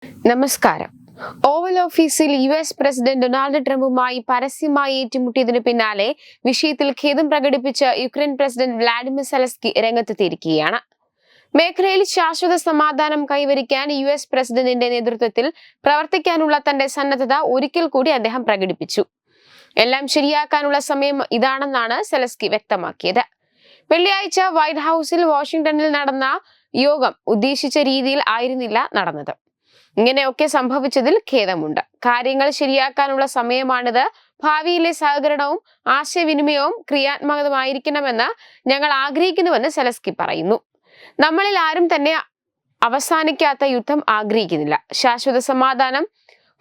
നമസ്കാരം. ഓവൽ ഓഫീസിൽ US president Donald ട്രംപുമായി പരസ്യമായി ഏറ്റുമുട്ടിയതിനു പിന്നാലെ വിഷയത്തിൽ ഖേദം പ്രകടിപ്പിച്ച യുക്രൈൻ പ്രസിഡന്റ് വ്ളാഡിമിർ സെലൻസ്കി രംഗത്തെത്തിയിരിക്കുകയാണ്. മേഖലയിൽ ശാശ്വത സമാധാനം കൈവരിക്കാൻ US പ്രസിഡന്റിന്റെ നേതൃത്വത്തിൽ പ്രവർത്തിക്കാനുള്ള തന്റെ സന്നദ്ധത ഒരിക്കൽ കൂടി അദ്ദേഹം പ്രകടിപ്പിച്ചു. എല്ലാം ശരിയാക്കാനുള്ള സമയം ഇതാണെന്നാണ് സെലൻസ്കി വ്യക്തമാക്കിയത്. വെള്ളിയാഴ്ച വൈറ്റ് ഹൌസിൽ വാഷിംഗ്ടണിൽ നടന്ന യോഗം ഉദ്ദേശിച്ച രീതിയിൽ ആയിരുന്നില്ല നടന്നത്. ഇങ്ങനെയൊക്കെ സംഭവിച്ചതിൽ ഖേദമുണ്ട്. കാര്യങ്ങൾ ശരിയാക്കാനുള്ള സമയമാണിത്. ഭാവിയിലെ സഹകരണവും ആശയവിനിമയവും ക്രിയാത്മകമായിരിക്കണമെന്ന് ഞങ്ങൾ ആഗ്രഹിക്കുന്നുവെന്ന് സെലൻസ്കി പറയുന്നു. നമ്മളിൽ ആരും തന്നെ അവസാനിക്കാത്ത യുദ്ധം ആഗ്രഹിക്കുന്നില്ല. ശാശ്വത സമാധാനം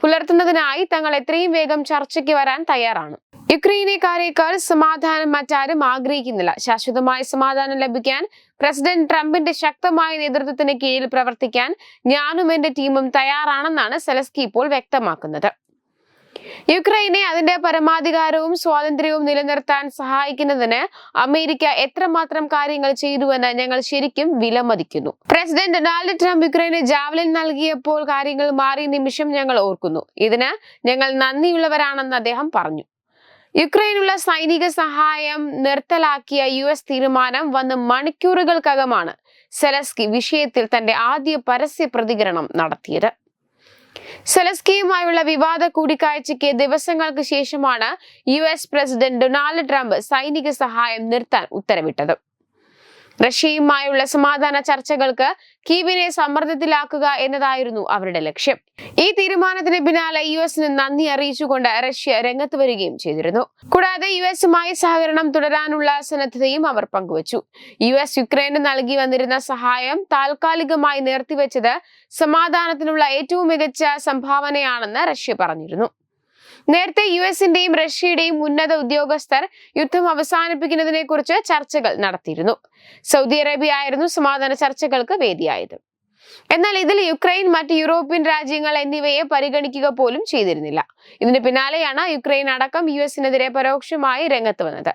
പുലർത്തുന്നതിനായി തങ്ങൾ എത്രയും വേഗം ചർച്ചയ്ക്ക് വരാൻ തയ്യാറാണ്. യുക്രൈനക്കാരേക്കാൾ സമാധാനം മറ്റാരും ആഗ്രഹിക്കുന്നില്ല. ശാശ്വതമായ സമാധാനം ലഭിക്കാൻ പ്രസിഡന്റ് ട്രംപിന്റെ ശക്തമായ നേതൃത്വത്തിന് കീഴിൽ പ്രവർത്തിക്കാൻ ഞാനും എന്റെ ടീമും തയ്യാറാണെന്നാണ് സെലൻസ്കി ഇപ്പോൾ വ്യക്തമാക്കുന്നത്. യുക്രൈനെ അതിന്റെ പരമാധികാരവും സ്വാതന്ത്ര്യവും നിലനിർത്താൻ സഹായിക്കുന്നതിന് അമേരിക്ക എത്രമാത്രം കാര്യങ്ങൾ ചെയ്തുവെന്ന് ഞങ്ങൾ ശരിക്കും വിലമതിക്കുന്നു. പ്രസിഡന്റ് ഡൊണാൾഡ് ട്രംപ് യുക്രൈന് ജാവലിൻ നൽകിയപ്പോൾ കാര്യങ്ങൾ മാറിയ നിമിഷം ഞങ്ങൾ ഓർക്കുന്നു. ഇതിന് ഞങ്ങൾ നന്ദിയുള്ളവരാണെന്ന് അദ്ദേഹം പറഞ്ഞു. യുക്രൈനുള്ള സൈനിക സഹായം നിർത്തലാക്കിയ US തീരുമാനം വന്ന് മണിക്കൂറുകൾക്കകമാണ് സെലൻസ്കി വിഷയത്തിൽ തന്റെ ആദ്യ പരസ്യ പ്രതികരണം നടത്തിയത്. സെലൻസ്കിയുമായുള്ള വിവാദ കൂടിക്കാഴ്ചയ്ക്ക് ദിവസങ്ങൾക്ക് ശേഷമാണ് US പ്രസിഡന്റ് ഡൊണാൾഡ് ട്രംപ് സൈനിക സഹായം നിർത്താൻ ഉത്തരവിട്ടത്. റഷ്യയുമായുള്ള സമാധാന ചർച്ചകൾക്ക് കീവിനെ സമ്മർദ്ദത്തിലാക്കുക എന്നതായിരുന്നു അവരുടെ ലക്ഷ്യം. ഈ തീരുമാനത്തിന് പിന്നാലെ US-ന് നന്ദി അറിയിച്ചുകൊണ്ട് റഷ്യ രംഗത്ത് വരികയും ചെയ്തിരുന്നു. കൂടാതെ US-മായി സഹകരണം തുടരാനുള്ള സന്നദ്ധതയും അവർ പങ്കുവച്ചു. US യുക്രൈന് നൽകി വന്നിരുന്ന സഹായം താൽക്കാലികമായി നിർത്തിവെച്ചത് സമാധാനത്തിനുള്ള ഏറ്റവും മികച്ച സംഭാവനയാണെന്ന് റഷ്യ പറഞ്ഞിരുന്നു. നേരത്തെ US-ന്റെയും റഷ്യയുടെയും ഉന്നത ഉദ്യോഗസ്ഥർ യുദ്ധം അവസാനിപ്പിക്കുന്നതിനെ കുറിച്ച് ചർച്ചകൾ നടത്തിയിരുന്നു. സൗദി അറേബ്യ ആയിരുന്നു സമാധാന ചർച്ചകൾക്ക് വേദിയായത്. എന്നാൽ ഇതിൽ യുക്രൈൻ, മറ്റ് യൂറോപ്യൻ രാജ്യങ്ങൾ എന്നിവയെ പരിഗണിക്കുക പോലും ചെയ്തിരുന്നില്ല. ഇതിന് പിന്നാലെയാണ് യുക്രൈൻ അടക്കം US-നെതിരെ പരോക്ഷമായി രംഗത്ത് വന്നത്.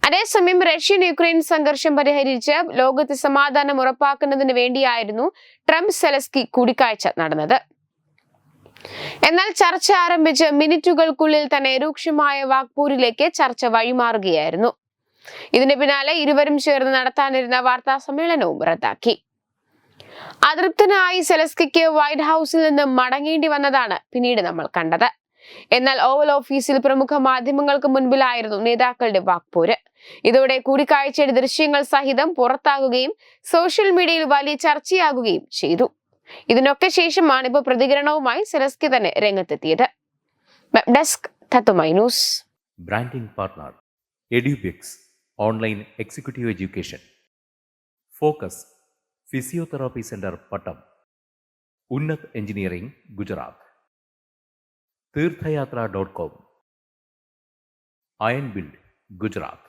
അതേസമയം റഷ്യൻ യുക്രൈൻ സംഘർഷം പരിഹരിച്ച് ലോകത്ത് സമാധാനം ഉറപ്പാക്കുന്നതിന് വേണ്ടിയായിരുന്നു ട്രംപ് സെലൻസ്കി കൂടിക്കാഴ്ച നടന്നത്. എന്നാൽ ചർച്ച ആരംഭിച്ച് മിനിറ്റുകൾക്കുള്ളിൽ തന്നെ രൂക്ഷമായ വാക്പോരിലേക്ക് ചർച്ച വഴിമാറുകയായിരുന്നു. ഇതിന് പിന്നാലെ ഇരുവരും ചേർന്ന് നടത്താനിരുന്ന വാർത്താ സമ്മേളനവും റദ്ദാക്കി. അതൃപ്തനായി സെലൻസ്കിക്ക് വൈറ്റ് ഹൌസിൽ നിന്ന് മടങ്ങേണ്ടി വന്നതാണ് പിന്നീട് നമ്മൾ കണ്ടത്. എന്നാൽ ഓവൽ ഓഫീസിൽ പ്രമുഖ മാധ്യമങ്ങൾക്ക് മുൻപിലായിരുന്നു നേതാക്കളുടെ വാക്പോര്. ഇതോടെ കൂടിക്കാഴ്ചയുടെ ദൃശ്യങ്ങൾ സഹിതം പുറത്താകുകയും സോഷ്യൽ മീഡിയയിൽ വലിയ ചർച്ചയാകുകയും ചെയ്തു. ഇതിനൊക്കെ ശേഷമാണ് ഇപ്പോൾ പ്രതികരണവുമായി സെലൻസ്കി തന്നെ രംഗത്തെത്തിയത്. Web desk Thathumai news. Branding partner Edubix online executive education. Focus physiotherapy centre Pattam. Unnat engineering Gujarat. തീർത്ഥയാത്ര.com. Iron build Gujarat.